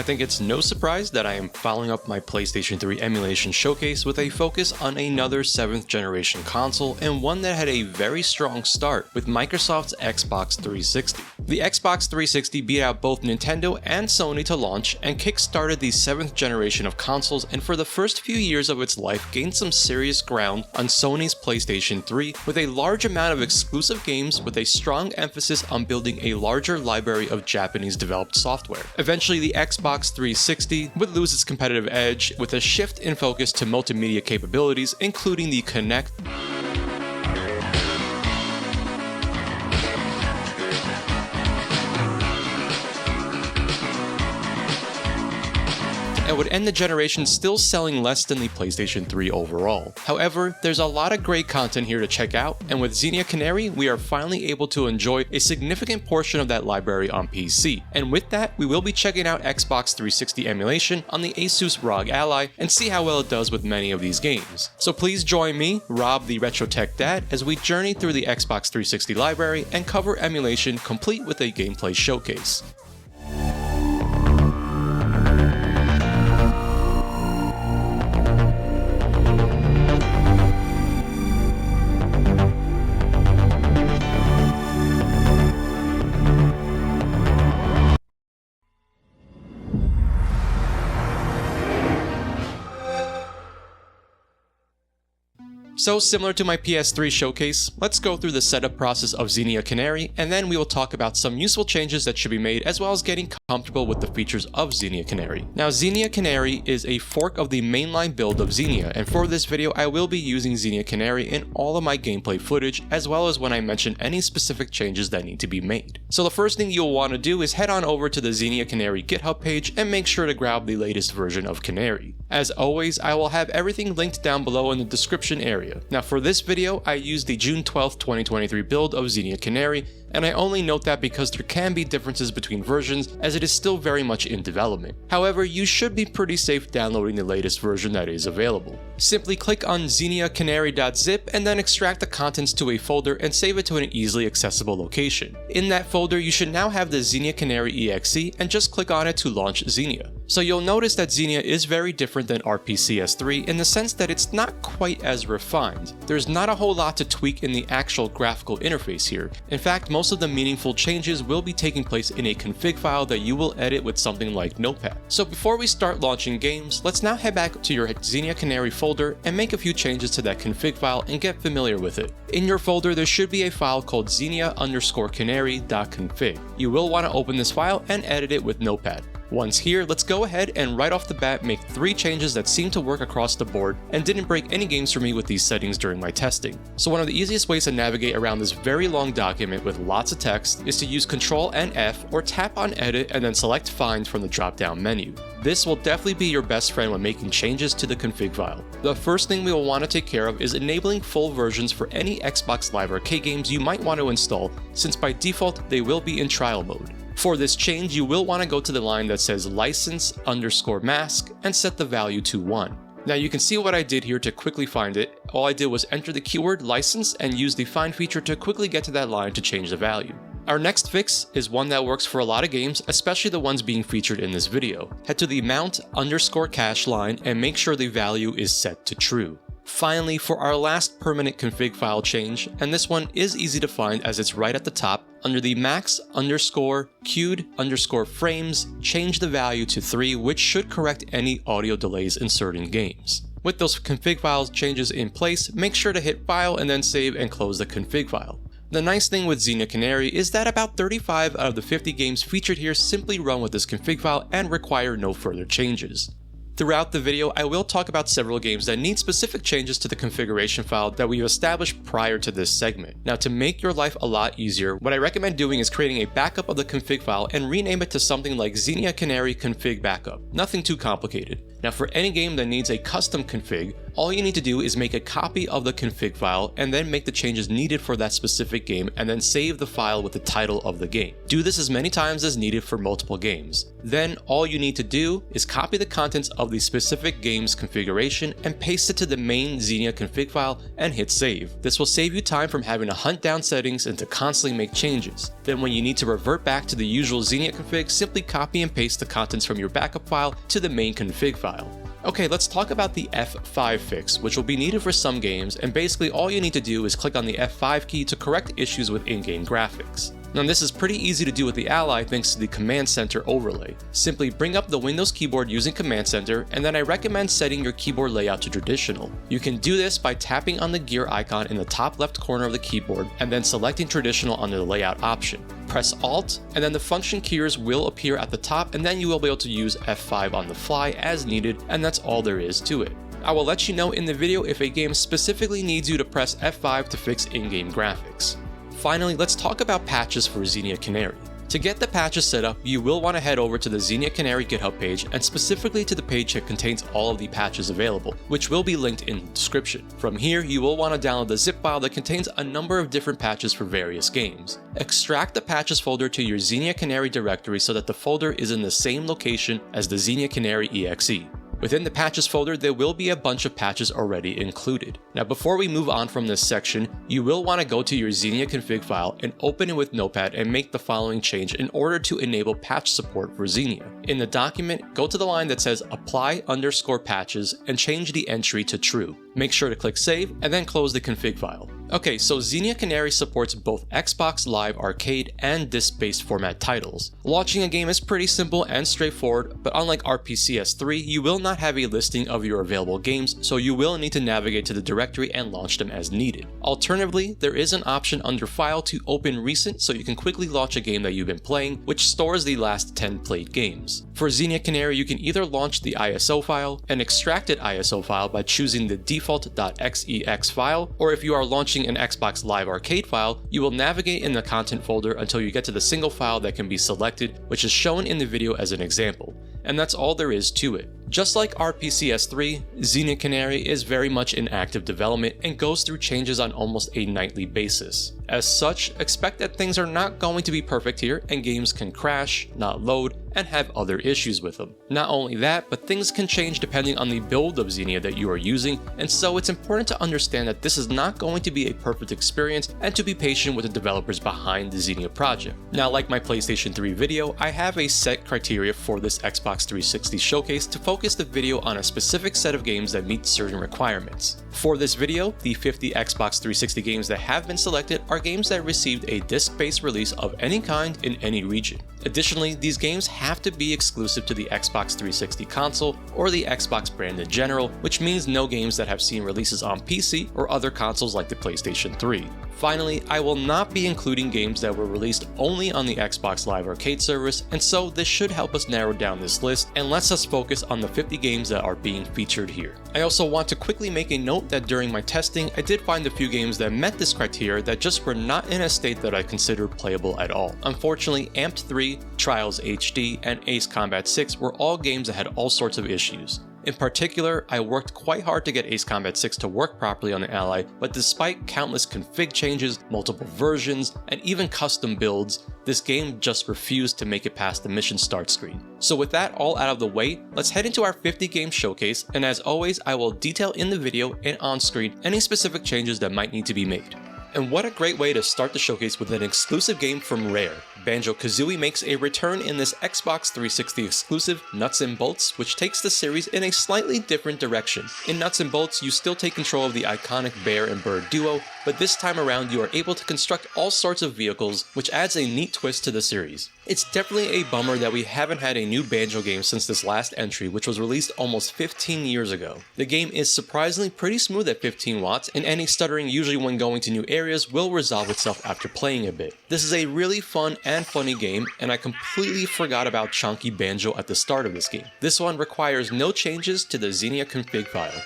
think it's no surprise that I am following up my PlayStation 3 emulation showcase with a focus on another 7th generation console, and one that had a very strong start with Microsoft's Xbox 360. The Xbox 360 beat out both Nintendo and Sony to launch and kickstarted the 7th generation of consoles, and for the first few years of its life gained some serious ground on Sony's PlayStation 3 with a large amount of exclusive games with a strong emphasis on building a larger library of Japanese developed software. Eventually the Xbox 360 would lose its competitive edge with a shift in focus to multimedia capabilities, including the Kinect, and would end the generation still selling less than the PlayStation 3 overall. However, there's a lot of great content here to check out, and with Xenia Canary, we are finally able to enjoy a significant portion of that library on PC. And with that, we will be checking out Xbox 360 emulation on the ASUS ROG Ally and see how well it does with many of these games. So please join me, Rob the Retro Tech Dad, as we journey through the Xbox 360 library and cover emulation complete with a gameplay showcase. So similar to my PS3 showcase, let's go through the setup process of Xenia Canary, and then we will talk about some useful changes that should be made, as well as getting comfortable with the features of Xenia Canary. Now, Xenia Canary is a fork of the mainline build of Xenia, and for this video I will be using Xenia Canary in all of my gameplay footage, as well as when I mention any specific changes that need to be made. So the first thing you'll want to do is head on over to the Xenia Canary GitHub page and make sure to grab the latest version of Canary. As always, I will have everything linked down below in the description area. Now for this video, I used the June 12th, 2023 build of Xenia Canary, and I only note that because there can be differences between versions, as it is still very much in development. However, you should be pretty safe downloading the latest version that is available. Simply click on xeniacanary.zip and then extract the contents to a folder and save it to an easily accessible location. In that folder, you should now have the Xenia Canary exe, and just click on it to launch Xenia. So you'll notice that Xenia is very different than RPCS3 in the sense that it's not quite as refined. There's not a whole lot to tweak in the actual graphical interface here. In fact, most of the meaningful changes will be taking place in a config file that you will edit with something like Notepad. So before we start launching games, let's now head back to your Xenia Canary folder and make a few changes to that config file and get familiar with it. In your folder, there should be a file called xenia_canary.config. You will want to open this file and edit it with Notepad. Once here, let's go ahead and right off the bat make 3 changes that seem to work across the board and didn't break any games for me with these settings during my testing. So one of the easiest ways to navigate around this very long document with lots of text is to use Ctrl and F or tap on Edit and then select Find from the drop-down menu. This will definitely be your best friend when making changes to the config file. The first thing we will want to take care of is enabling full versions for any Xbox Live Arcade games you might want to install, since by default they will be in trial mode. For this change, you will want to go to the line that says license_mask and set the value to 1. Now you can see what I did here to quickly find it. All I did was enter the keyword license and use the find feature to quickly get to that line to change the value. Our next fix is one that works for a lot of games, especially the ones being featured in this video. Head to the mount_cache line and make sure the value is set to true. Finally, for our last permanent config file change, and this one is easy to find as it's right at the top, under the max_queued_frames, change the value to 3, which should correct any audio delays in certain games. With those config file changes in place, make sure to hit File and then save and close the config file. The nice thing with Xenia Canary is that about 35 out of the 50 games featured here simply run with this config file and require no further changes. Throughout the video, I will talk about several games that need specific changes to the configuration file that we've established prior to this segment. Now, to make your life a lot easier, what I recommend doing is creating a backup of the config file and rename it to something like Xenia Canary config backup. Nothing too complicated. Now for any game that needs a custom config, all you need to do is make a copy of the config file and then make the changes needed for that specific game and then save the file with the title of the game. Do this as many times as needed for multiple games. Then all you need to do is copy the contents of the specific game's configuration and paste it to the main Xenia config file and hit save. This will save you time from having to hunt down settings and to constantly make changes. Then when you need to revert back to the usual Xenia config, simply copy and paste the contents from your backup file to the main config file. Okay, let's talk about the F5 fix, which will be needed for some games, and basically all you need to do is click on the F5 key to correct issues with in-game graphics. Now this is pretty easy to do with the Ally thanks to the Command Center overlay. Simply bring up the Windows keyboard using Command Center, and then I recommend setting your keyboard layout to traditional. You can do this by tapping on the gear icon in the top left corner of the keyboard and then selecting traditional under the layout option. Press Alt, and then the function keys will appear at the top, and then you will be able to use F5 on the fly as needed, and that's all there is to it. I will let you know in the video if a game specifically needs you to press F5 to fix in-game graphics. Finally, let's talk about patches for Xenia Canary. To get the patches set up, you will want to head over to the Xenia Canary GitHub page and specifically to the page that contains all of the patches available, which will be linked in the description. From here, you will want to download the zip file that contains a number of different patches for various games. Extract the patches folder to your Xenia Canary directory so that the folder is in the same location as the Xenia Canary exe. Within the patches folder, there will be a bunch of patches already included. Now before we move on from this section, you will want to go to your Xenia config file and open it with Notepad and make the following change in order to enable patch support for Xenia. In the document, go to the line that says apply_patches and change the entry to true. Make sure to click save and then close the config file. Okay, so Xenia Canary supports both Xbox Live Arcade and disc-based format titles. Launching a game is pretty simple and straightforward, but unlike RPCS3, you will not have a listing of your available games, so you will need to navigate to the directory and launch them as needed. Alternatively, there is an option under File to open Recent so you can quickly launch a game that you've been playing, which stores the last 10 played games. For Xenia Canary, you can either launch the ISO file, an extracted ISO file by choosing the default.xex file, or if you are launching an Xbox Live Arcade file, you will navigate in the content folder until you get to the single file that can be selected, which is shown in the video as an example. And that's all there is to it. Just like RPCS3, Xenia Canary is very much in active development and goes through changes on almost a nightly basis. As such, expect that things are not going to be perfect here and games can crash, not load, and have other issues with them. Not only that, but things can change depending on the build of Xenia that you are using, and so it's important to understand that this is not going to be a perfect experience and to be patient with the developers behind the Xenia project. Now, like my PlayStation 3 video, I have a set criteria for this Xbox 360 showcase to focus the video on a specific set of games that meet certain requirements. For this video, the 50 Xbox 360 games that have been selected are games that received a disc-based release of any kind in any region. Additionally, these games have to be exclusive to the Xbox 360 console or the Xbox brand in general, which means no games that have seen releases on PC or other consoles like the PlayStation 3. Finally, I will not be including games that were released only on the Xbox Live Arcade service, and so this should help us narrow down this list and lets us focus on the 50 games that are being featured here. I also want to quickly make a note that during my testing, I did find a few games that met this criteria that just were not in a state that I considered playable at all. Unfortunately, Amped 3, Trials HD, and Ace Combat 6 were all games that had all sorts of issues. In particular, I worked quite hard to get Ace Combat 6 to work properly on the Ally, but despite countless config changes, multiple versions, and even custom builds, this game just refused to make it past the mission start screen. So with that all out of the way, let's head into our 50 game showcase, and as always, I will detail in the video and on screen any specific changes that might need to be made. And what a great way to start the showcase with an exclusive game from Rare. Banjo-Kazooie makes a return in this Xbox 360 exclusive Nuts and Bolts, which takes the series in a slightly different direction. In Nuts and Bolts, you still take control of the iconic bear and bird duo, but this time around you are able to construct all sorts of vehicles, which adds a neat twist to the series. It's definitely a bummer that we haven't had a new Banjo game since this last entry, which was released almost 15 years ago. The game is surprisingly pretty smooth at 15 watts, and any stuttering usually when going to new areas will resolve itself after playing a bit. This is a really fun and funny game, and I completely forgot about chunky Banjo at the start of this game. This one requires no changes to the Xenia config file.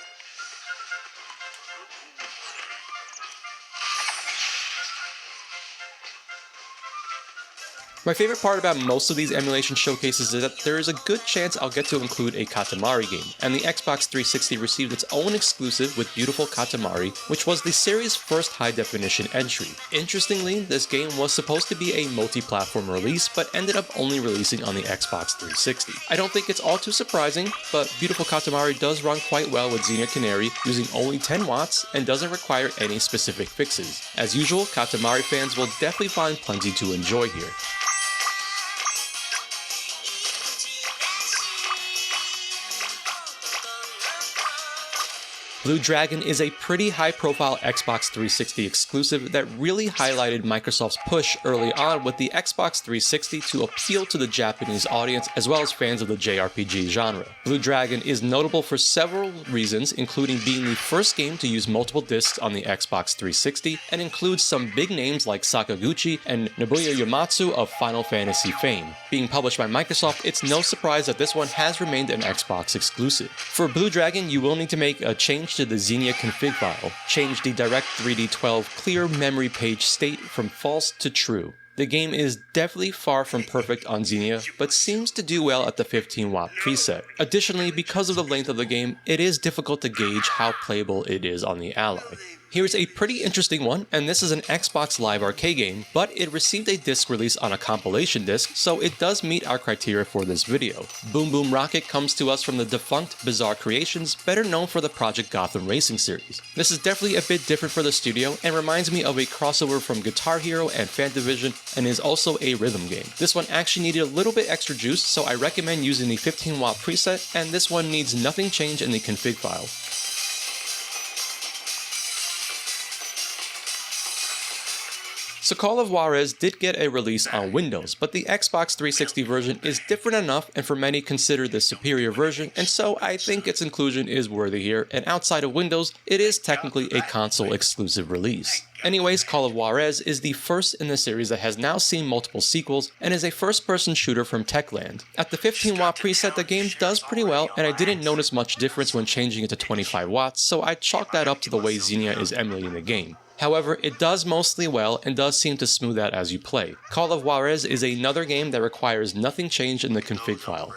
My favorite part about most of these emulation showcases is that there is a good chance I'll get to include a Katamari game, and the Xbox 360 received its own exclusive with beautiful Katamari, which was the series' first high-definition entry. Interestingly, this game was supposed to be a multi-platform release, but ended up only releasing on the Xbox 360. I don't think it's all too surprising, but beautiful Katamari does run quite well with Xenia Canary, using only 10 watts, and doesn't require any specific fixes. As usual, Katamari fans will definitely find plenty to enjoy here. Blue Dragon is a pretty high-profile Xbox 360 exclusive that really highlighted Microsoft's push early on with the Xbox 360 to appeal to the Japanese audience as well as fans of the JRPG genre. Blue Dragon is notable for several reasons, including being the first game to use multiple discs on the Xbox 360 and includes some big names like Sakaguchi and Nobuya Uematsu of Final Fantasy fame. Being published by Microsoft, it's no surprise that this one has remained an Xbox exclusive. For Blue Dragon, you will need to make a change to the Xenia config file. Change the DirectX 12 clear memory page state from false to true. The game is definitely far from perfect on Xenia, but seems to do well at the 15-watt preset. Additionally, because of the length of the game, it is difficult to gauge how playable it is on the Ally. Here's a pretty interesting one, and this is an Xbox Live Arcade game, but it received a disc release on a compilation disc, so it does meet our criteria for this video. Boom Boom Rocket comes to us from the defunct Bizarre Creations, better known for the Project Gotham Racing series. This is definitely a bit different for the studio, and reminds me of a crossover from Guitar Hero and Fantavision, and is also a rhythm game. This one actually needed a little bit extra juice, so I recommend using the 15-watt preset, and this one needs nothing changed in the config file. So Call of Juarez did get a release on Windows, but the Xbox 360 version is different enough and for many considered the superior version, and so I think its inclusion is worthy here, and outside of Windows, it is technically a console exclusive release. Anyways, Call of Juarez is the first in the series that has now seen multiple sequels and is a first-person shooter from Techland. At the 15-watt preset, the game does pretty well, and I didn't notice much difference when changing it to 25 watts, so I chalked that up to the way Xenia is emulating the game. However, it does mostly well and does seem to smooth out as you play. Call of Juarez is another game that requires nothing changed in the config file.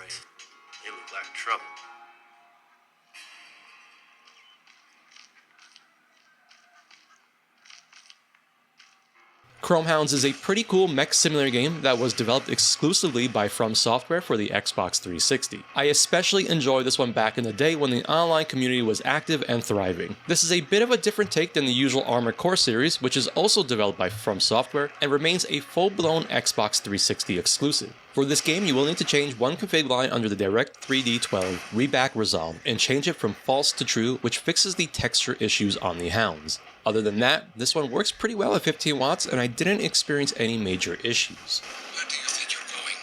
Chromehounds is a pretty cool mech simulator game that was developed exclusively by From Software for the Xbox 360. I especially enjoyed this one back in the day when the online community was active and thriving. This is a bit of a different take than the usual Armored Core series, which is also developed by From Software and remains a full-blown Xbox 360 exclusive. For this game, you will need to change one config line under the DirectX 12 reback resolve and change it from false to true, which fixes the texture issues on the Hounds. Other than that, this one works pretty well at 15 watts and I didn't experience any major issues. Where do you think you're going?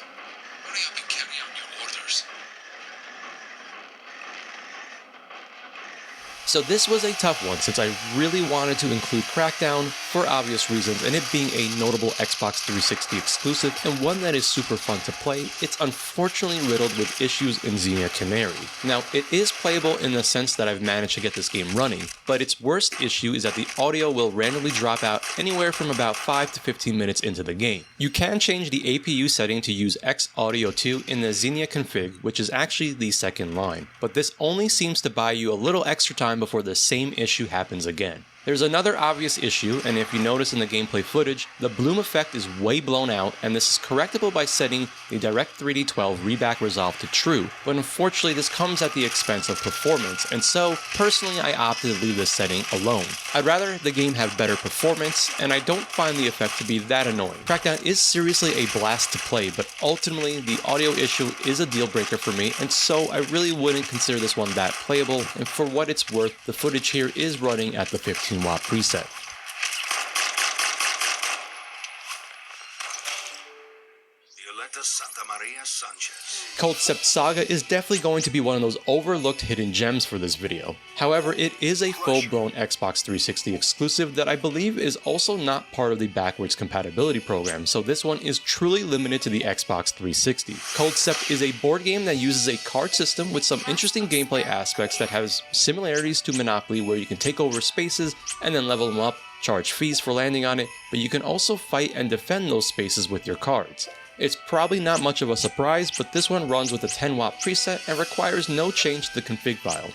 Hurry up and carry out your orders. So this was a tough one since I really wanted to include Crackdown for obvious reasons, and it being a notable Xbox 360 exclusive and one that is super fun to play, it's unfortunately riddled with issues in Xenia Canary. Now, it is playable in the sense that I've managed to get this game running, but its worst issue is that the audio will randomly drop out anywhere from about 5 to 15 minutes into the game. You can change the APU setting to use X Audio 2 in the Xenia config, which is actually the second line, but this only seems to buy you a little extra time before the same issue happens again. There's another obvious issue, and if you notice in the gameplay footage, the bloom effect is way blown out, and this is correctable by setting the DirectX 12 reback resolve to true, but unfortunately this comes at the expense of performance, and so, personally I opted to leave this setting alone. I'd rather the game have better performance, and I don't find the effect to be that annoying. Crackdown is seriously a blast to play, but ultimately the audio issue is a deal breaker for me, and so I really wouldn't consider this one that playable, and for what it's worth, the footage here is running at the 15-watt preset. Culdcept Saga is definitely going to be one of those overlooked hidden gems for this video. However, it is a full-blown Xbox 360 exclusive that I believe is also not part of the backwards compatibility program, so this one is truly limited to the Xbox 360. Culdcept is a board game that uses a card system with some interesting gameplay aspects that has similarities to Monopoly, where you can take over spaces and then level them up, charge fees for landing on it, but you can also fight and defend those spaces with your cards. It's probably not much of a surprise, but this one runs with a 10-watt preset and requires no change to the config file.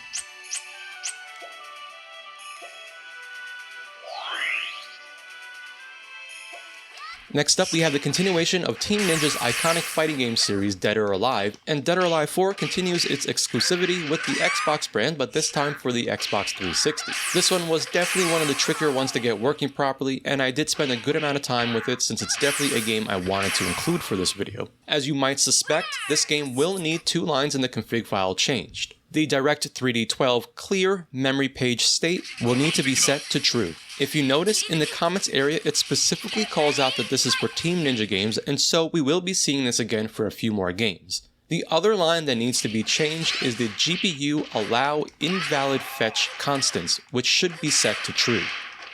Next up, we have the continuation of Team Ninja's iconic fighting game series Dead or Alive, and Dead or Alive 4 continues its exclusivity with the Xbox brand, but this time for the Xbox 360. This one was definitely one of the trickier ones to get working properly, and I did spend a good amount of time with it since it's definitely a game I wanted to include for this video. As you might suspect, this game will need 2 lines in the config file changed. The Direct3D12 clear memory page state will need to be set to true. If you notice, in the comments area it specifically calls out that this is for Team Ninja games, and so we will be seeing this again for a few more games. The other line that needs to be changed is the GPU allow invalid fetch constants, which should be set to true.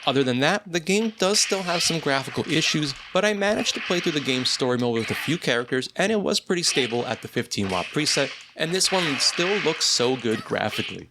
Other than that, the game does still have some graphical issues, but I managed to play through the game's story mode with a few characters, and it was pretty stable at the 15-watt preset, and this one still looks so good graphically.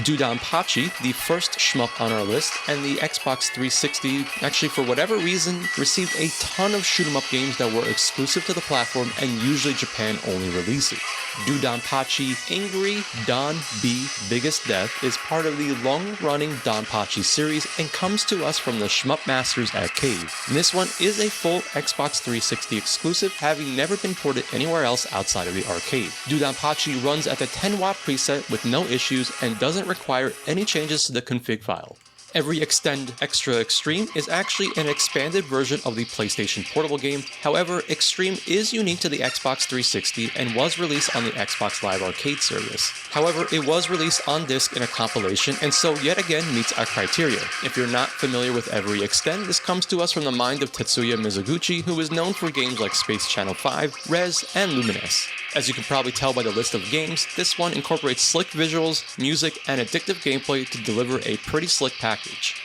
DoDonPachi, the first shmup on our list, and the Xbox 360 actually for whatever reason received a ton of shoot-'em-up games that were exclusive to the platform and usually Japan-only releases. DoDonPachi Angry Don B Biggest Death is part of the long-running DonPachi series and comes to us from the Shmup Masters at Cave. And this one is a full Xbox 360 exclusive, having never been ported anywhere else outside of the arcade. DoDonPachi runs at the 10-watt preset with no issues and doesn't require any changes to the config file. Every Extend Extra Extreme is actually an expanded version of the PlayStation Portable game. However, Extreme is unique to the Xbox 360 and was released on the Xbox Live Arcade service. However, it was released on disc in a compilation, and so yet again meets our criteria. If you're not familiar with Every Extend, this comes to us from the mind of Tetsuya Mizuguchi, who is known for games like Space Channel 5, Rez, and Lumines. As you can probably tell by the list of games, this one incorporates slick visuals, music, and addictive gameplay to deliver a pretty slick package.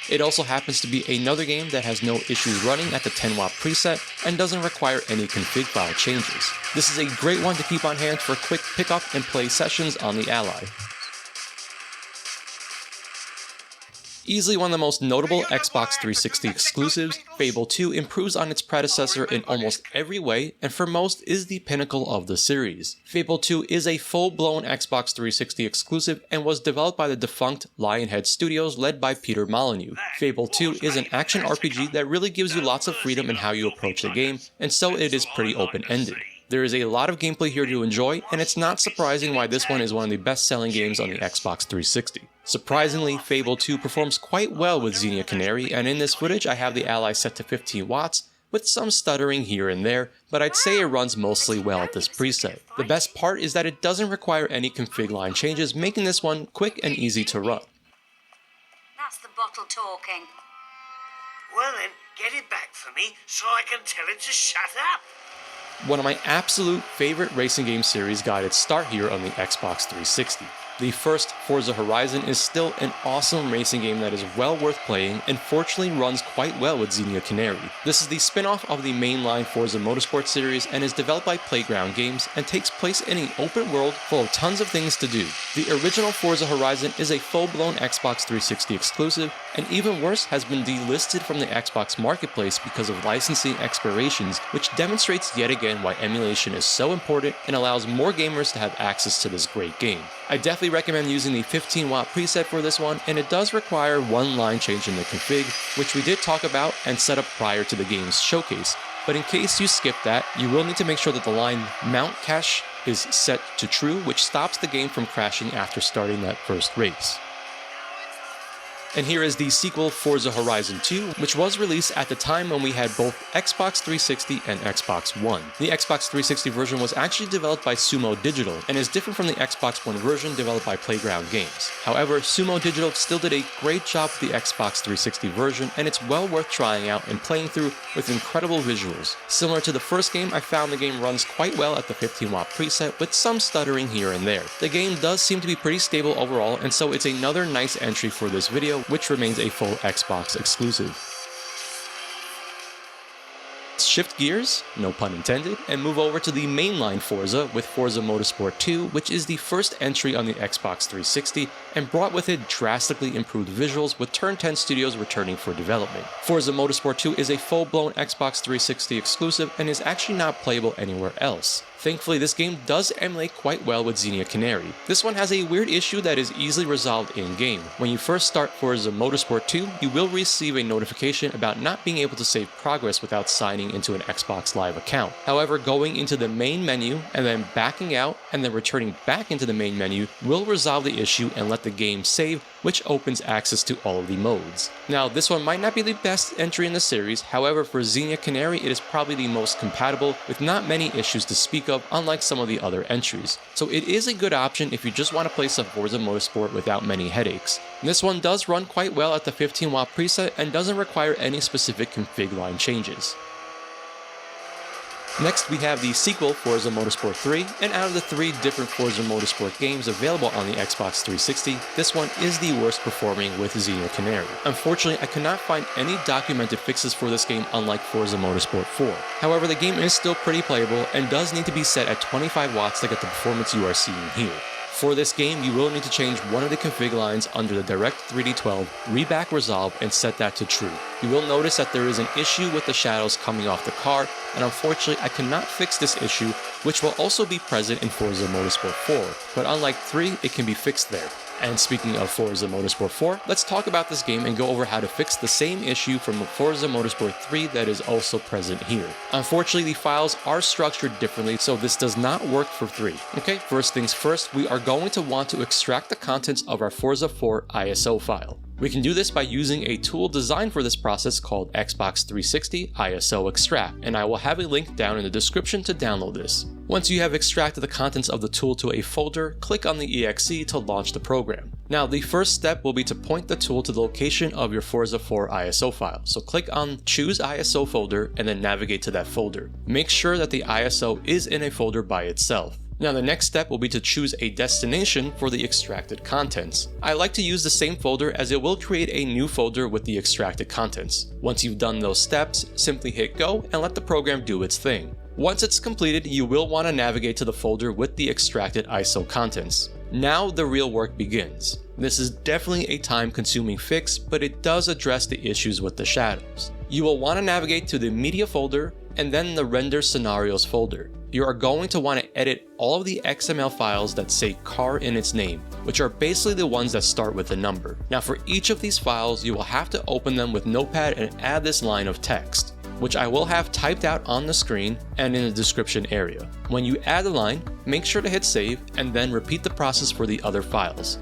It also happens to be another game that has no issues running at the 10-watt preset and doesn't require any config file changes. This is a great one to keep on hand for quick pick-up and play sessions on the Ally. Easily one of the most notable Xbox 360 exclusives, Fable 2 improves on its predecessor in almost every way, and for most is the pinnacle of the series. Fable 2 is a full-blown Xbox 360 exclusive and was developed by the defunct Lionhead Studios led by Peter Molyneux. Fable 2 is an action RPG that really gives you lots of freedom in how you approach the game, and so it is pretty open-ended. There is a lot of gameplay here to enjoy, and it's not surprising why this one is one of the best-selling games on the Xbox 360. Surprisingly, Fable 2 performs quite well with Xenia Canary, and in this footage I have the Ally set to 15 watts, with some stuttering here and there, but I'd say it runs mostly well at this preset. The best part is that it doesn't require any config line changes, making this one quick and easy to run. That's the bottle talking. Well then, get it back for me so I can tell it to shut up. One of my absolute favorite racing game series got its start here on the Xbox 360. The first Forza Horizon is still an awesome racing game that is well worth playing and fortunately runs quite well with Xenia Canary. This is the spin-off of the mainline Forza Motorsport series and is developed by Playground Games and takes place in an open world full of tons of things to do. The original Forza Horizon is a full-blown Xbox 360 exclusive, and even worse, has been delisted from the Xbox marketplace because of licensing expirations, which demonstrates yet again why emulation is so important and allows more gamers to have access to this great game. I definitely recommend using the 15-watt preset for this one, and it does require one line change in the config, which we did talk about and set up prior to the game's showcase. But in case you skip that, you will need to make sure that the line mount cache is set to true, which stops the game from crashing after starting that first race. And here is the sequel Forza Horizon 2, which was released at the time when we had both Xbox 360 and Xbox One. The Xbox 360 version was actually developed by Sumo Digital and is different from the Xbox One version developed by Playground Games. However, Sumo Digital still did a great job with the Xbox 360 version, and it's well worth trying out and playing through with incredible visuals. Similar to the first game, I found the game runs quite well at the 15-watt preset with some stuttering here and there. The game does seem to be pretty stable overall, and so it's another nice entry for this video, which remains a full Xbox exclusive. shift gears, no pun intended, and move over to the mainline Forza with Forza Motorsport 2, which is the first entry on the Xbox 360 and brought with it drastically improved visuals with Turn 10 Studios returning for development. Forza Motorsport 2 is a full-blown Xbox 360 exclusive and is actually not playable anywhere else. Thankfully, this game does emulate quite well with Xenia Canary. This one has a weird issue that is easily resolved in-game. When you first start Forza Motorsport 2, you will receive a notification about not being able to save progress without signing into an Xbox Live account. However, going into the main menu and then backing out and then returning back into the main menu will resolve the issue and let the game save, which opens access to all of the modes. Now, this one might not be the best entry in the series, however for Xenia Canary it is probably the most compatible with not many issues to speak of, unlike some of the other entries. So it is a good option if you just want to play some Forza Motorsport without many headaches. This one does run quite well at the 15-watt preset and doesn't require any specific config line changes. Next, we have the sequel, Forza Motorsport 3, and out of the 3 different Forza Motorsport games available on the Xbox 360, this one is the worst performing with Xenia Canary. Unfortunately, I could not find any documented fixes for this game unlike Forza Motorsport 4. However, the game is still pretty playable and does need to be set at 25 watts to get the performance you are seeing here. For this game, you will need to change one of the config lines under the Direct 3D12, reback resolve, and set that to true. You will notice that there is an issue with the shadows coming off the car, and unfortunately I cannot fix this issue, which will also be present in Forza Motorsport 4, but unlike 3, it can be fixed there. And speaking of Forza Motorsport 4, let's talk about this game and go over how to fix the same issue from Forza Motorsport 3 that is also present here. Unfortunately, the files are structured differently, so this does not work for 3. Okay, first things first, we are going to want to extract the contents of our Forza 4 ISO file. We can do this by using a tool designed for this process called Xbox 360 ISO Extract, and I will have a link down in the description to download this. Once you have extracted the contents of the tool to a folder, click on the exe to launch the program. Now, the first step will be to point the tool to the location of your Forza 4 ISO file. So click on Choose ISO Folder and then navigate to that folder. Make sure that the ISO is in a folder by itself. Now the next step will be to choose a destination for the extracted contents. I like to use the same folder as it will create a new folder with the extracted contents. Once you've done those steps, simply hit go and let the program do its thing. Once it's completed, you will want to navigate to the folder with the extracted ISO contents. Now the real work begins. This is definitely a time-consuming fix, but it does address the issues with the shadows. You will want to navigate to the Media folder and then the Render Scenarios folder. You are going to want to edit all of the XML files that say car in its name, which are basically the ones that start with a number. Now for each of these files, you will have to open them with Notepad and add this line of text, which I will have typed out on the screen and in the description area. When you add the line, make sure to hit save and then repeat the process for the other files.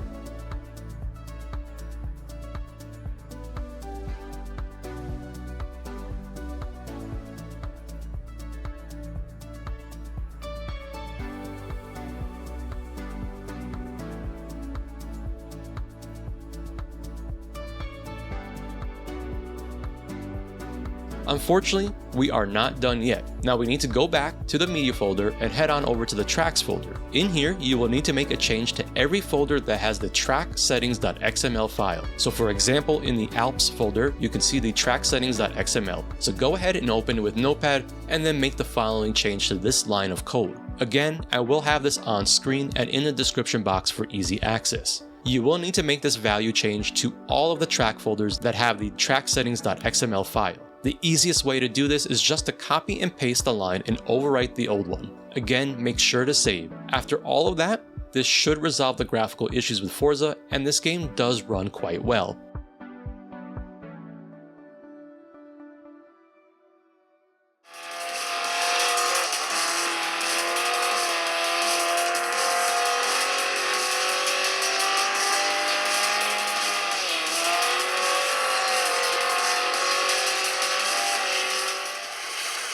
Unfortunately, we are not done yet. Now we need to go back to the Media folder and head on over to the Tracks folder. In here, you will need to make a change to every folder that has the tracksettings.xml file. So for example, in the Alps folder, you can see the tracksettings.xml. So go ahead and open it with Notepad and then make the following change to this line of code. Again, I will have this on screen and in the description box for easy access. You will need to make this value change to all of the track folders that have the tracksettings.xml file. The easiest way to do this is just to copy and paste the line and overwrite the old one. Again, make sure to save. After all of that, this should resolve the graphical issues with Forza, and this game does run quite well.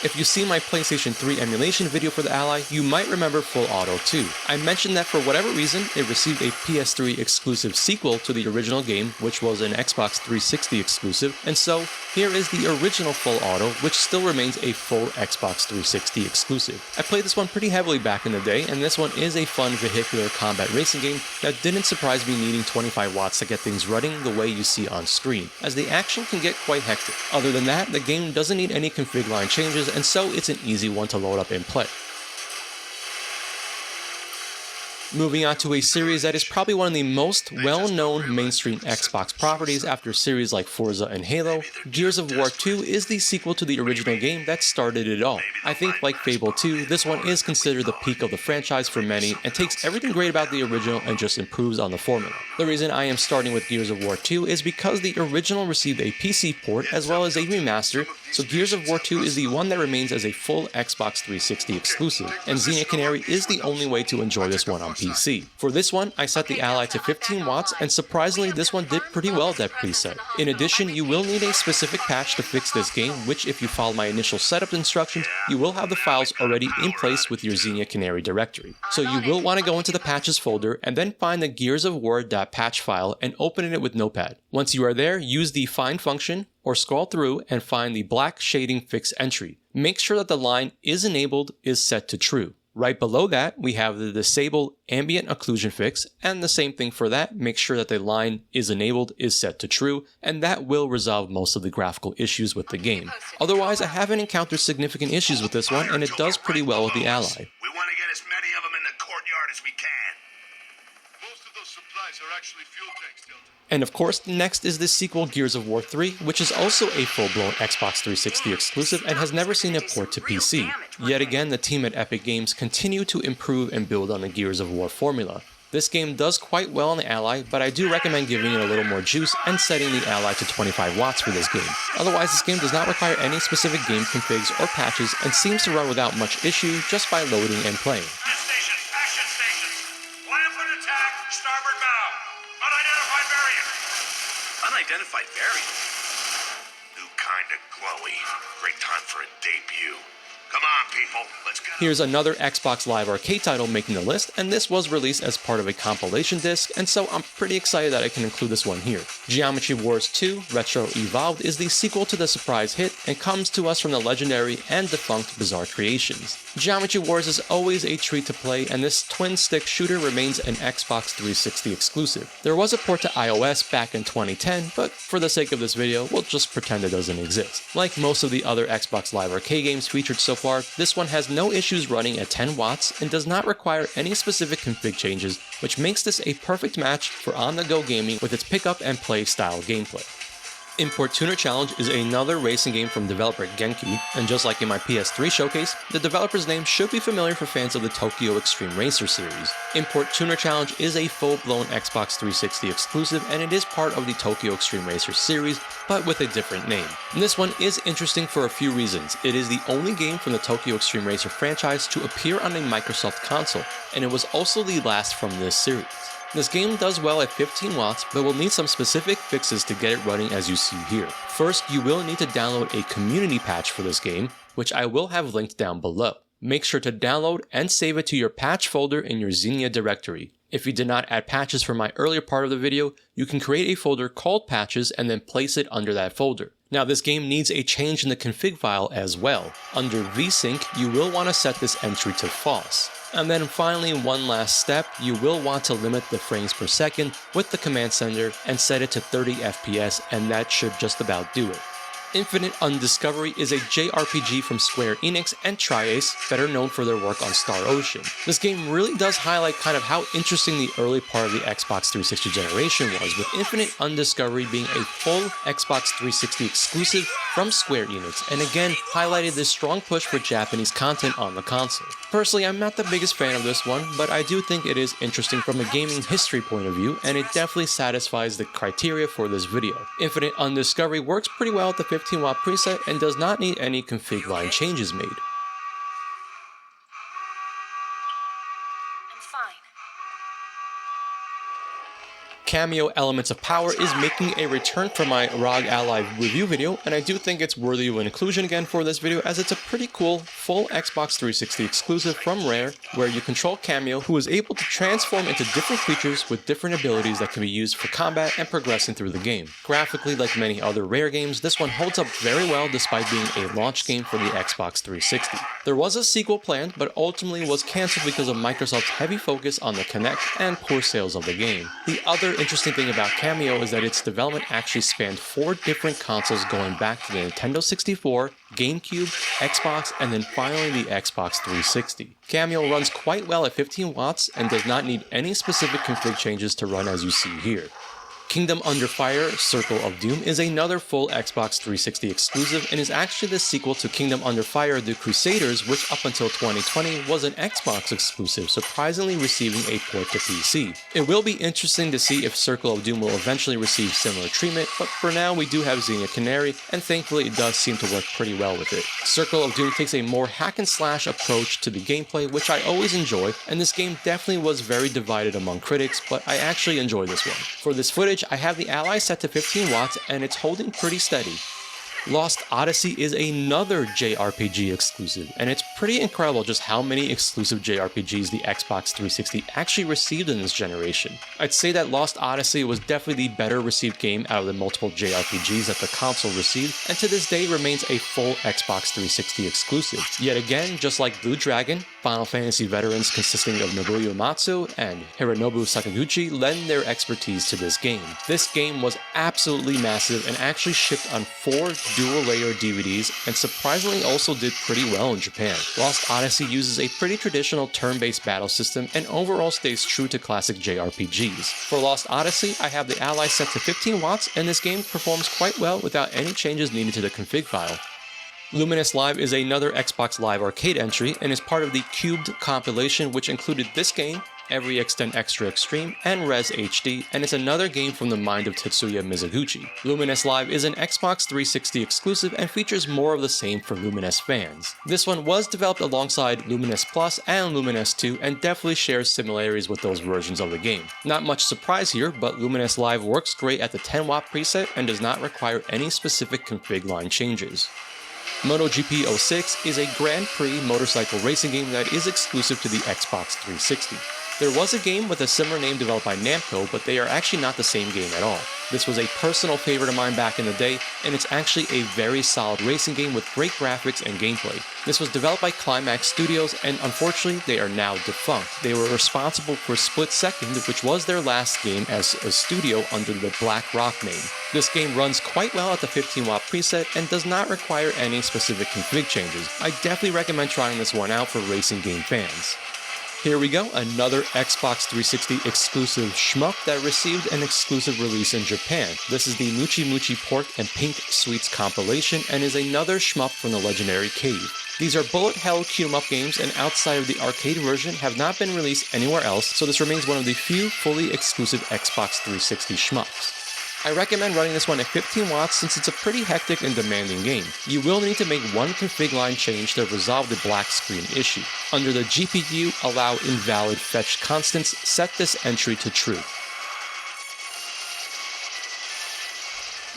If you see my PlayStation 3 emulation video for the Ally, you might remember Full Auto 2. I mentioned that for whatever reason, it received a PS3 exclusive sequel to the original game, which was an Xbox 360 exclusive, and so here is the original Full Auto, which still remains a full Xbox 360 exclusive. I played this one pretty heavily back in the day, and this one is a fun vehicular combat racing game that didn't surprise me needing 25 watts to get things running the way you see on screen, as the action can get quite hectic. Other than that, the game doesn't need any config line changes and so it's an easy one to load up and play. Moving on to a series that is probably one of the most well-known mainstream Xbox properties after series like Forza and Halo, Gears of War 2 is the sequel to the original game that started it all. I think, like Fable 2, this one is considered the peak of the franchise for many and takes everything great about the original and just improves on the formula. The reason I am starting with Gears of War 2 is because the original received a PC port as well as a remaster, so Gears of War 2 is the one that remains as a full Xbox 360 exclusive, and Xenia Canary is the only way to enjoy this one on PC. For this one, I set the Ally to 15 watts, and surprisingly this one did pretty well with that preset. In addition, you will need a specific patch to fix this game, which if you follow my initial setup instructions, you will have the files already in place with your Xenia Canary directory. So you will want to go into the patches folder and then find the Gears of War.patch file and open it with Notepad. Once you are there, use the find function, or scroll through and find the black shading fix entry. Make sure that the line is enabled is set to true. Right below that, we have the disable ambient occlusion fix, and the same thing for that. Make sure that the line is enabled is set to true, and that will resolve most of the graphical issues with the game. Otherwise, I haven't encountered significant issues with this one, and it does pretty well with the Ally. We want to get as many of them in the courtyard as we can. Most of those supplies are actually fuel tanks, Delta. And of course, next is the sequel Gears of War 3, which is also a full-blown Xbox 360 exclusive and has never seen a port to PC. Yet again, the team at Epic Games continue to improve and build on the Gears of War formula. This game does quite well on the Ally, but I do recommend giving it a little more juice and setting the Ally to 25 watts for this game. Otherwise, this game does not require any specific game configs or patches and seems to run without much issue just by loading and playing. Action station. Plan for an attack. Starboard bow. Unidentified variant. Unidentified variant? New kind of glowy. Great time for a debut. Come on, people. Let's go. Here's another Xbox Live Arcade title making the list, and this was released as part of a compilation disc, and so I'm pretty excited that I can include this one here. Geometry Wars 2 Retro Evolved is the sequel to the surprise hit and comes to us from the legendary and defunct Bizarre Creations. Geometry Wars is always a treat to play, and this twin-stick shooter remains an Xbox 360 exclusive. There was a port to iOS back in 2010, but for the sake of this video, we'll just pretend it doesn't exist. Like most of the other Xbox Live Arcade games featured so far, this one has no issues running at 10 watts and does not require any specific config changes, which makes this a perfect match for on-the-go gaming with its pick-up-and-play style gameplay. Import Tuner Challenge is another racing game from developer Genki, and just like in my PS3 showcase, the developer's name should be familiar for fans of the Tokyo Extreme Racer series. Import Tuner Challenge is a full-blown Xbox 360 exclusive, and it is part of the Tokyo Extreme Racer series, but with a different name. And this one is interesting for a few reasons. It is the only game from the Tokyo Extreme Racer franchise to appear on a Microsoft console, and it was also the last from this series. This game does well at 15 watts, but will need some specific fixes to get it running as you see here. First, you will need to download a community patch for this game, which I will have linked down below. Make sure to download and save it to your patch folder in your Xenia directory. If you did not add patches from my earlier part of the video, you can create a folder called patches and then place it under that folder. Now this game needs a change in the config file as well. Under vsync, you will want to set this entry to false. And then finally, one last step, you will want to limit the frames per second with the command center and set it to 30 FPS, and that should just about do it. Infinite Undiscovery is a JRPG from Square Enix and Tri-Ace, better known for their work on Star Ocean. This game really does highlight kind of how interesting the early part of the Xbox 360 generation was, with Infinite Undiscovery being a full Xbox 360 exclusive from Square Enix, and again highlighted this strong push for Japanese content on the console. Personally, I'm not the biggest fan of this one, but I do think it is interesting from a gaming history point of view, and it definitely satisfies the criteria for this video. Infinite Undiscovery works pretty well at the 15-watt preset and does not need any config line changes made. I'm fine. Kameo Elements of Power is making a return for my ROG Ally review video, and I do think it's worthy of an inclusion again for this video, as it's a pretty cool full Xbox 360 exclusive from Rare, where you control Kameo, who is able to transform into different creatures with different abilities that can be used for combat and progressing through the game. Graphically, like many other Rare games, this one holds up very well despite being a launch game for the Xbox 360. There was a sequel planned, but ultimately was cancelled because of Microsoft's heavy focus on the Kinect and poor sales of the game. The other interesting thing about Kameo is that its development actually spanned 4 different consoles going back to the Nintendo 64, GameCube, Xbox, and then finally the Xbox 360. Kameo runs quite well at 15 watts and does not need any specific config changes to run as you see here. Kingdom Under Fire: Circle of Doom is another full Xbox 360 exclusive and is actually the sequel to Kingdom Under Fire: The Crusaders, which up until 2020 was an Xbox exclusive, surprisingly receiving a port to PC. It will be interesting to see if Circle of Doom will eventually receive similar treatment, but for now we do have Xenia Canary, and thankfully it does seem to work pretty well with it. Circle of Doom takes a more hack and slash approach to the gameplay, which I always enjoy, and this game definitely was very divided among critics, but I actually enjoy this one. For this footage, I have the Ally set to 15 watts and it's holding pretty steady. Lost Odyssey is another JRPG exclusive, and it's pretty incredible just how many exclusive JRPGs the Xbox 360 actually received in this generation. I'd say that Lost Odyssey was definitely the better received game out of the multiple JRPGs that the console received, and to this day remains a full Xbox 360 exclusive. Yet again, just like Blue Dragon, Final Fantasy veterans consisting of Nobuo Uematsu and Hironobu Sakaguchi lend their expertise to this game. This game was absolutely massive and actually shipped on 4 dual-layer DVDs and surprisingly also did pretty well in Japan. Lost Odyssey uses a pretty traditional turn-based battle system and overall stays true to classic JRPGs. For Lost Odyssey, I have the Ally set to 15 watts and this game performs quite well without any changes needed to the config file. Lumines Live is another Xbox Live Arcade entry and is part of the Cubed compilation, which included this game, Every Extent Extra Extreme, and Res HD, and it's another game from the mind of Tetsuya Mizuguchi. Lumines Live is an Xbox 360 exclusive and features more of the same for Lumines fans. This one was developed alongside Lumines Plus and Lumines 2 and definitely shares similarities with those versions of the game. Not much surprise here, but Lumines Live works great at the 10 watt preset and does not require any specific config line changes. MotoGP 06 is a Grand Prix motorcycle racing game that is exclusive to the Xbox 360. There was a game with a similar name developed by Namco, but they are actually not the same game at all. This was a personal favorite of mine back in the day, and it's actually a very solid racing game with great graphics and gameplay. This was developed by Climax Studios, and unfortunately they are now defunct. They were responsible for Split Second, which was their last game as a studio under the Black Rock name. This game runs quite well at the 15 watt preset and does not require any specific config changes. I definitely recommend trying this one out for racing game fans. Here we go, another Xbox 360 exclusive shmup that received an exclusive release in Japan. This is the Muchi Pork and Pink Sweets compilation and is another shmup from the legendary Cave. These are bullet hell shoot-'em-up games and outside of the arcade version have not been released anywhere else, so this remains one of the few fully exclusive Xbox 360 shmups. I recommend running this one at 15 watts since it's a pretty hectic and demanding game. You will need to make one config line change to resolve the black screen issue. Under the GPU, allow invalid fetch constants, set this entry to true.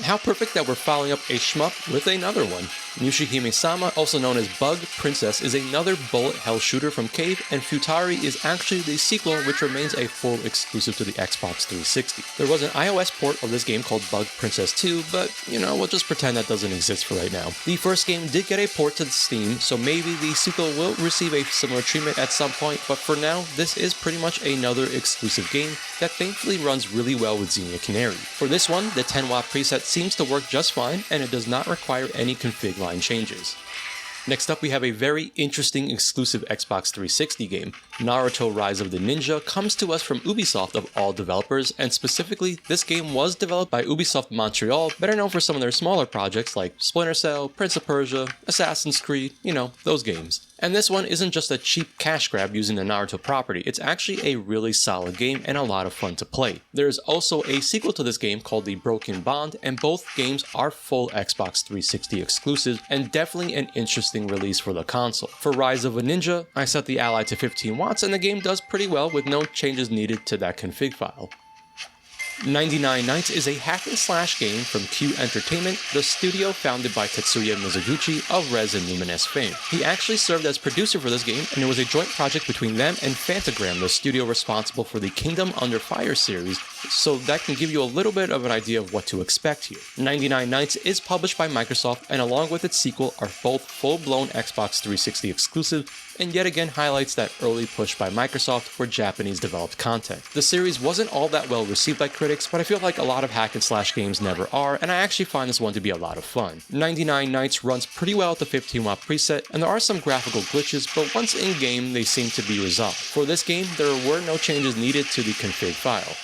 How perfect that we're following up a shmup with another one. Mushihimesama, also known as Bug Princess, is another bullet hell shooter from Cave, and Futari is actually the sequel, which remains a full exclusive to the Xbox 360. There was an iOS port of this game called Bug Princess 2, but we'll just pretend that doesn't exist for right now. The first game did get a port to Steam, so maybe the sequel will receive a similar treatment at some point, but for now, this is pretty much another exclusive game that thankfully runs really well with Xenia Canary. For this one, the 10 watt preset seems to work just fine, and it does not require any config line changes. Next up, we have a very interesting exclusive Xbox 360 game. Naruto Rise of the Ninja comes to us from Ubisoft of all developers, and specifically, this game was developed by Ubisoft Montreal, better known for some of their smaller projects like Splinter Cell, Prince of Persia, Assassin's Creed, those games. And this one isn't just a cheap cash grab using the Naruto property, it's actually a really solid game and a lot of fun to play. There is also a sequel to this game called The Broken Bond, and both games are full Xbox 360 exclusives and definitely an interesting release for the console. For Rise of a Ninja, I set the Ally to 15 watts and the game does pretty well with no changes needed to that config file. 99 Nights is a hack and slash game from Q Entertainment, the studio founded by Tetsuya Mizuguchi of Res and Lumines fame. He actually served as producer for this game, and it was a joint project between them and Fantagram, the studio responsible for the Kingdom Under Fire series, so that can give you a little bit of an idea of what to expect here. 99 Nights is published by Microsoft, and along with its sequel are both full-blown Xbox 360 exclusives and yet again highlights that early push by Microsoft for Japanese developed content. The series wasn't all that well received by critics, but I feel like a lot of hack and slash games never are, and I actually find this one to be a lot of fun. 99 Nights runs pretty well at the 15W preset, and there are some graphical glitches, but once in-game they seem to be resolved. For this game, there were no changes needed to the config file.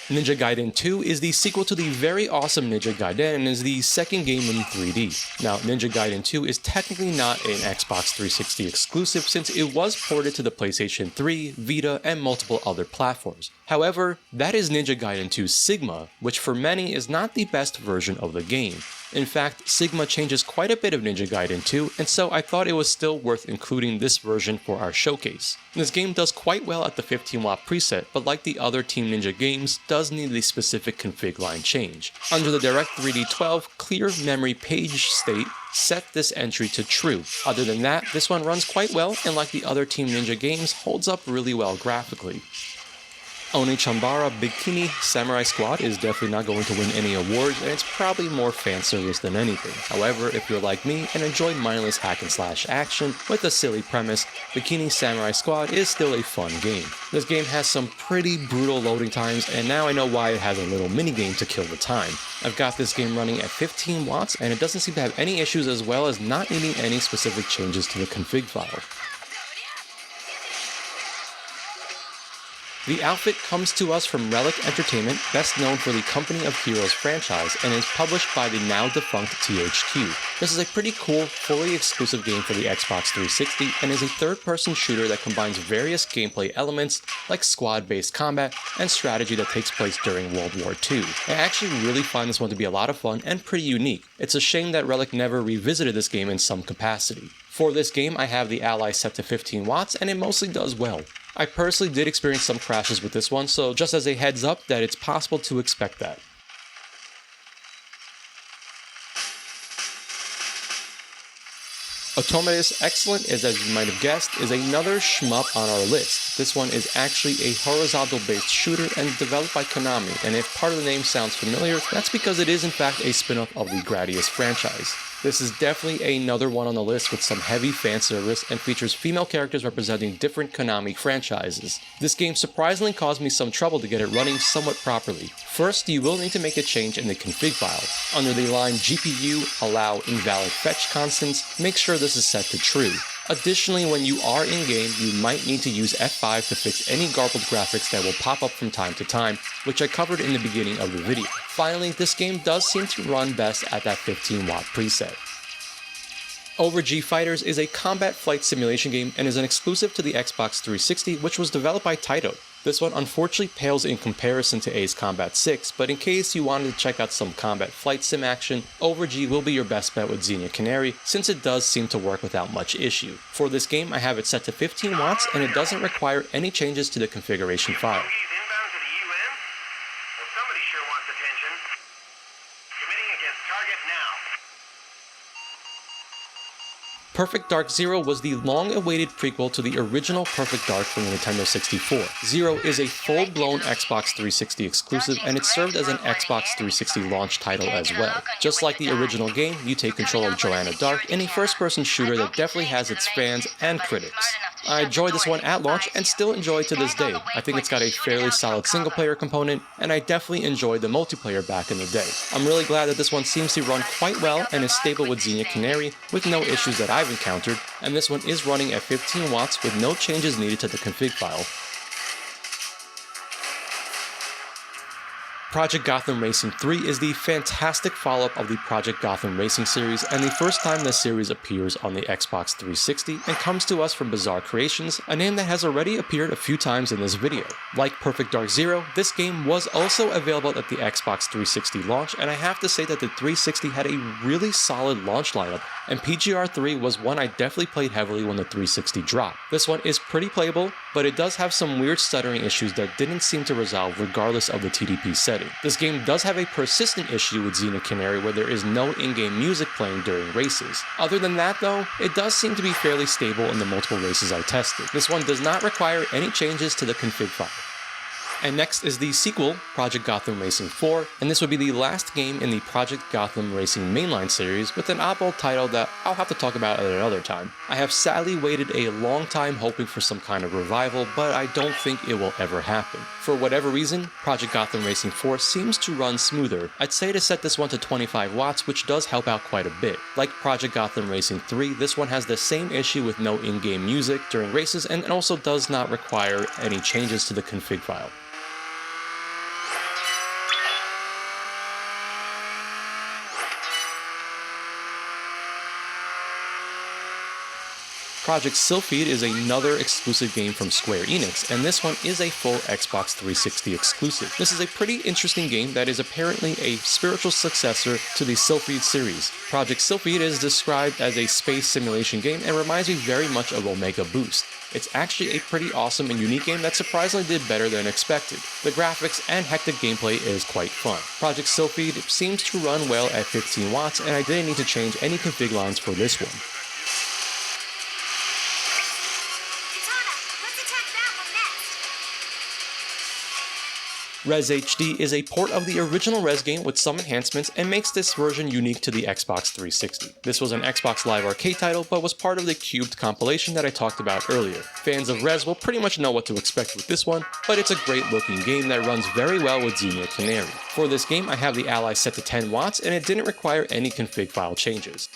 Ninja Gaiden 2 is the sequel to the very awesome Ninja Gaiden and is the second game in 3D. Now, Ninja Gaiden 2 is technically not an Xbox 360 exclusive since it was ported to the PlayStation 3, Vita, and multiple other platforms. However, that is Ninja Gaiden 2 Sigma, which for many is not the best version of the game. In fact, Sigma changes quite a bit of Ninja Gaiden 2, and so I thought it was still worth including this version for our showcase. This game does quite well at the 15W preset, but like the other Team Ninja games, does need a specific config line change. Under the DirectX 12 clear memory page state, set this entry to true. Other than that, this one runs quite well, and like the other Team Ninja games, holds up really well graphically. Onichambara Bikini Samurai Squad is definitely not going to win any awards, and it's probably more fan service than anything. However, if you're like me and enjoy mindless hack and slash action with a silly premise, Bikini Samurai Squad is still a fun game. This game has some pretty brutal loading times, and now I know why it has a little minigame to kill the time. I've got this game running at 15 watts, and it doesn't seem to have any issues, as well as not needing any specific changes to the config file. The outfit comes to us from Relic Entertainment, best known for the Company of Heroes franchise, and is published by the now defunct THQ. This is a pretty cool, fully exclusive game for the Xbox 360, and is a third-person shooter that combines various gameplay elements like squad-based combat and strategy that takes place during World War II. I actually really find this one to be a lot of fun and pretty unique. It's a shame that Relic never revisited this game in some capacity. For this game, I have the Ally set to 15 watts, and it mostly does well. I personally did experience some crashes with this one, so just as a heads up that it's possible to expect that. Automatus Excellent, as you might have guessed, is another shmup on our list. This one is actually a horizontal-based shooter and developed by Konami, and if part of the name sounds familiar, that's because it is in fact a spin-off of the Gradius franchise. This is definitely another one on the list with some heavy fan service and features female characters representing different Konami franchises. This game surprisingly caused me some trouble to get it running somewhat properly. First, you will need to make a change in the config file. Under the line GPU allow invalid fetch constants, make sure this is set to true. Additionally, when you are in-game, you might need to use F5 to fix any garbled graphics that will pop up from time to time, which I covered in the beginning of the video. Finally, this game does seem to run best at that 15W preset. Over G Fighters is a combat flight simulation game and is an exclusive to the Xbox 360, which was developed by Taito. This one unfortunately pales in comparison to Ace Combat 6, but in case you wanted to check out some combat flight sim action, Over G will be your best bet with Xenia Canary, since it does seem to work without much issue. For this game, I have it set to 15 watts, and it doesn't require any changes to the configuration file. He's inbound to the UN? Well, somebody sure wants attention. Committing against target now. Perfect Dark Zero was the long-awaited prequel to the original Perfect Dark from the Nintendo 64. Zero is a full-blown Xbox 360 exclusive, and it served as an Xbox 360 launch title as well. Just like the original game, you take control of Joanna Dark in a first-person shooter that definitely has its fans and critics. I enjoyed this one at launch and still enjoy it to this day. I think it's got a fairly solid single-player component, and I definitely enjoyed the multiplayer back in the day. I'm really glad that this one seems to run quite well and is stable with Xenia Canary, with no issues that I've encountered, and this one is running at 15 watts with no changes needed to the config file. Project Gotham Racing 3 is the fantastic follow-up of the Project Gotham Racing series, and the first time this series appears on the Xbox 360, and comes to us from Bizarre Creations, a name that has already appeared a few times in this video. Like Perfect Dark Zero, this game was also available at the Xbox 360 launch, and I have to say that the 360 had a really solid launch lineup, and PGR 3 was one I definitely played heavily when the 360 dropped. This one is pretty playable, but it does have some weird stuttering issues that didn't seem to resolve regardless of the TDP setting. This game does have a persistent issue with Xenia Canary where there is no in-game music playing during races. Other than that though, it does seem to be fairly stable in the multiple races I tested. This one does not require any changes to the config file. And next is the sequel, Project Gotham Racing 4, and this would be the last game in the Project Gotham Racing mainline series with an oddball title that I'll have to talk about at another time. I have sadly waited a long time hoping for some kind of revival, but I don't think it will ever happen. For whatever reason, Project Gotham Racing 4 seems to run smoother. I'd say to set this one to 25 watts, which does help out quite a bit. Like Project Gotham Racing 3, this one has the same issue with no in-game music during races and also does not require any changes to the config file. Project Sylphid is another exclusive game from Square Enix, and this one is a full Xbox 360 exclusive. This is a pretty interesting game that is apparently a spiritual successor to the Sylphid series. Project Sylphid is described as a space simulation game and reminds me very much of Omega Boost. It's actually a pretty awesome and unique game that surprisingly did better than expected. The graphics and hectic gameplay is quite fun. Project Sylphid seems to run well at 15 watts, and I didn't need to change any config lines for this one. Rez HD is a port of the original Rez game with some enhancements and makes this version unique to the Xbox 360. This was an Xbox Live Arcade title, but was part of the Cubed compilation that I talked about earlier. Fans of Rez will pretty much know what to expect with this one, but it's a great looking game that runs very well with Xenia Canary. For this game, I have the Ally set to 10 watts and it didn't require any config file changes.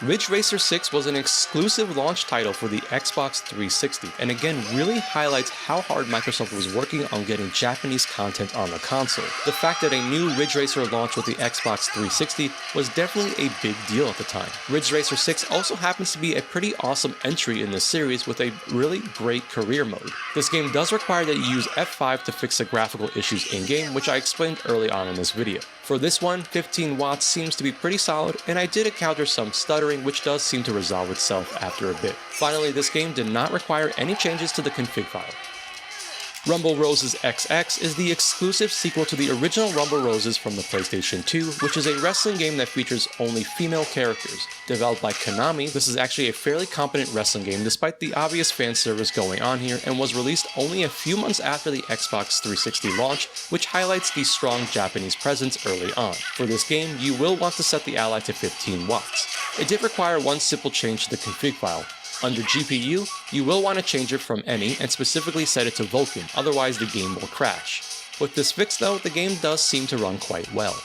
Ridge Racer 6 was an exclusive launch title for the Xbox 360, and again really highlights how hard Microsoft was working on getting Japanese content on the console. The fact that a new Ridge Racer launched with the Xbox 360 was definitely a big deal at the time. Ridge Racer 6 also happens to be a pretty awesome entry in this series with a really great career mode. This game does require that you use F5 to fix the graphical issues in-game, which I explained early on in this video. For this one, 15 watts seems to be pretty solid, and I did encounter some stuttering, which does seem to resolve itself after a bit. Finally, this game did not require any changes to the config file. Rumble Roses XX is the exclusive sequel to the original Rumble Roses from the PlayStation 2, which is a wrestling game that features only female characters. Developed by Konami, this is actually a fairly competent wrestling game despite the obvious fan service going on here, and was released only a few months after the Xbox 360 launch, which highlights the strong Japanese presence early on. For this game, you will want to set the Ally to 15 watts. It did require one simple change to the config file. Under GPU, you will want to change it from any and specifically set it to Vulkan, otherwise the game will crash. With this fix though, the game does seem to run quite well.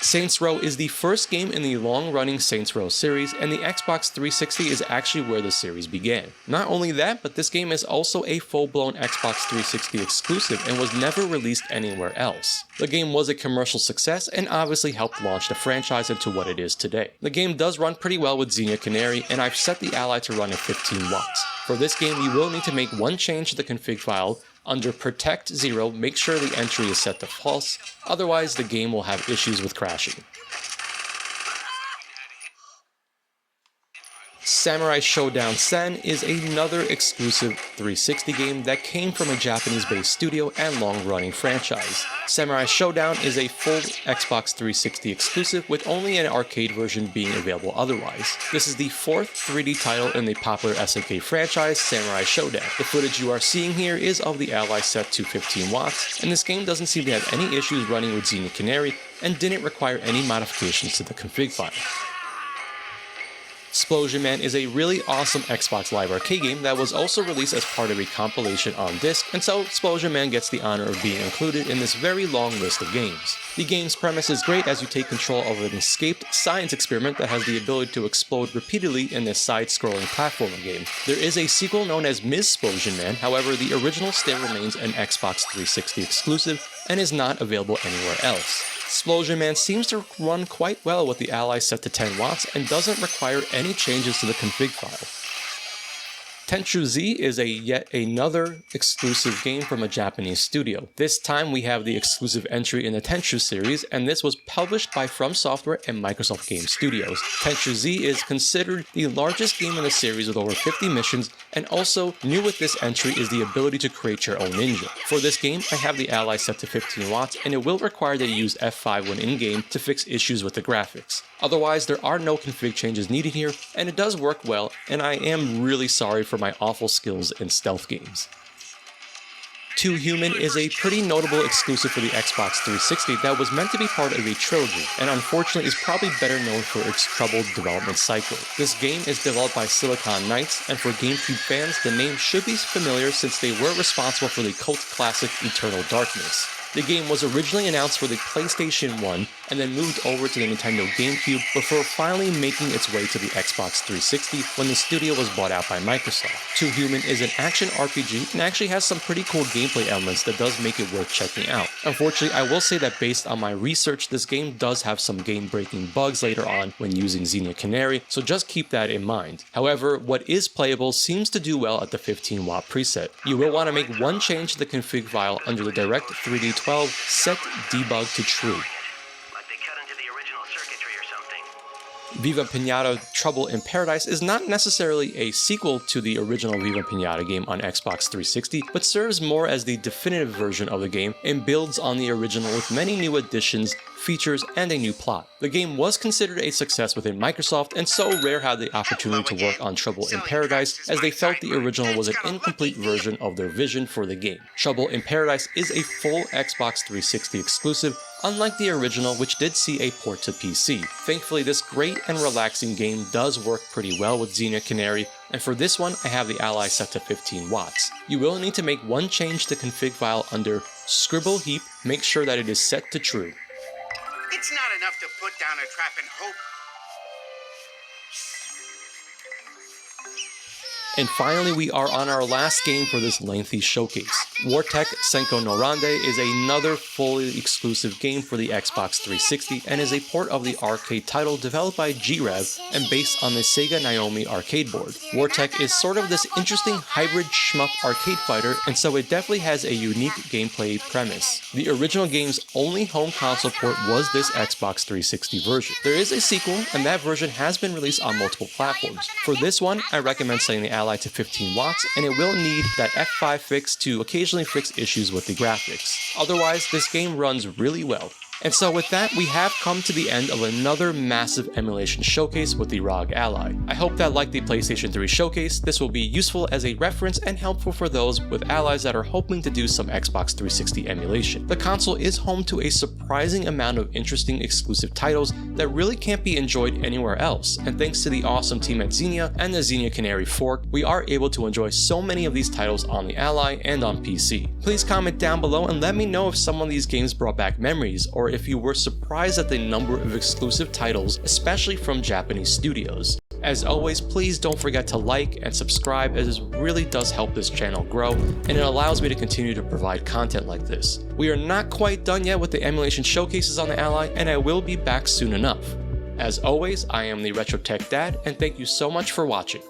Saints Row is the first game in the long-running Saints Row series, and the Xbox 360 is actually where the series began. Not only that, but this game is also a full-blown Xbox 360 exclusive and was never released anywhere else. The game was a commercial success and obviously helped launch the franchise into what it is today. The game does run pretty well with Xenia Canary, and I've set the Ally to run at 15 watts. For this game, you will need to make one change to the config file. Under Protect 0, make sure the entry is set to false, otherwise the game will have issues with crashing. Samurai Shodown Sen is another exclusive 360 game that came from a Japanese-based studio and long-running franchise. Samurai Shodown is a full Xbox 360 exclusive with only an arcade version being available otherwise. This is the fourth 3D title in the popular SNK franchise, Samurai Shodown. The footage you are seeing here is of the Ally set to 15 watts, and this game doesn't seem to have any issues running with Xenia Canary and didn't require any modifications to the config file. Splosion Man is a really awesome Xbox Live Arcade game that was also released as part of a compilation on disc, and so Splosion Man gets the honor of being included in this very long list of games. The game's premise is great as you take control of an escaped science experiment that has the ability to explode repeatedly in this side-scrolling platforming game. There is a sequel known as Ms. Splosion Man, however the original still remains an Xbox 360 exclusive and is not available anywhere else. Splosion Man seems to run quite well with the Ally set to 10 watts and doesn't require any changes to the config file. Tenchu Z is yet another exclusive game from a Japanese studio. This time we have the exclusive entry in the Tenchu series, and this was published by From Software and Microsoft Game Studios. Tenchu Z is considered the largest game in the series with over 50 missions, and also new with this entry is the ability to create your own ninja. For this game, I have the Ally set to 15 watts, and it will require that you use F5 when in-game to fix issues with the graphics. Otherwise, there are no config changes needed here, and it does work well, and I am really sorry for my awful skills in stealth games. 2 Human is a pretty notable exclusive for the Xbox 360 that was meant to be part of a trilogy, and unfortunately is probably better known for its troubled development cycle. This game is developed by Silicon Knights, and for GameCube fans, the name should be familiar since they were responsible for the cult classic Eternal Darkness. The game was originally announced for the PlayStation 1 and then moved over to the Nintendo GameCube before finally making its way to the Xbox 360 when the studio was bought out by Microsoft. 2 Human is an action RPG and actually has some pretty cool gameplay elements that does make it worth checking out. Unfortunately, I will say that based on my research, this game does have some game-breaking bugs later on when using Xenia Canary, so just keep that in mind. However, what is playable seems to do well at the 15 watt preset. You will want to make one change to the config file under the Direct 3D 12, set debug to true. Like they cut into the original circuitry or something. Viva Pinata Trouble in Paradise is not necessarily a sequel to the original Viva Pinata game on Xbox 360, but serves more as the definitive version of the game and builds on the original with many new additions, features, and a new plot. The game was considered a success within Microsoft, and so Rare had the opportunity to work on Trouble in Paradise as they felt the original was an incomplete version of their vision for the game. Trouble in Paradise is a full Xbox 360 exclusive, unlike the original, which did see a port to PC. Thankfully, this great and relaxing game does work pretty well with Xenia Canary, and for this one, I have the Ally set to 15 watts. You will need to make one change to config file under Scribble Heap, make sure that it is set to true. It's not enough to put down a trap and hope. And finally, we are on our last game for this lengthy showcase. Wartech Senko no Rande is another fully exclusive game for the Xbox 360 and is a port of the arcade title developed by G-Rev and based on the Sega Naomi arcade board. Wartech is sort of this interesting hybrid shmup arcade fighter, and so it definitely has a unique gameplay premise. The original game's only home console port was this Xbox 360 version. There is a sequel, and that version has been released on multiple platforms. For this one, I recommend setting the Ally to 15 watts, and it will need that F5 fix to occasionally fix issues with the graphics. Otherwise, this game runs really well. And so with that, we have come to the end of another massive emulation showcase with the ROG Ally. I hope that, like the PlayStation 3 showcase, this will be useful as a reference and helpful for those with allies that are hoping to do some Xbox 360 emulation. The console is home to a surprising amount of interesting exclusive titles that really can't be enjoyed anywhere else, and thanks to the awesome team at Xenia and the Xenia Canary fork, we are able to enjoy so many of these titles on the Ally and on PC. Please comment down below and let me know if some of these games brought back memories, or if you were surprised at the number of exclusive titles, especially from Japanese studios. As always, please don't forget to like and subscribe, as this really does help this channel grow, and it allows me to continue to provide content like this. We are not quite done yet with the emulation showcases on the Ally, and I will be back soon enough. As always, I am the Retro Tech Dad, and thank you so much for watching.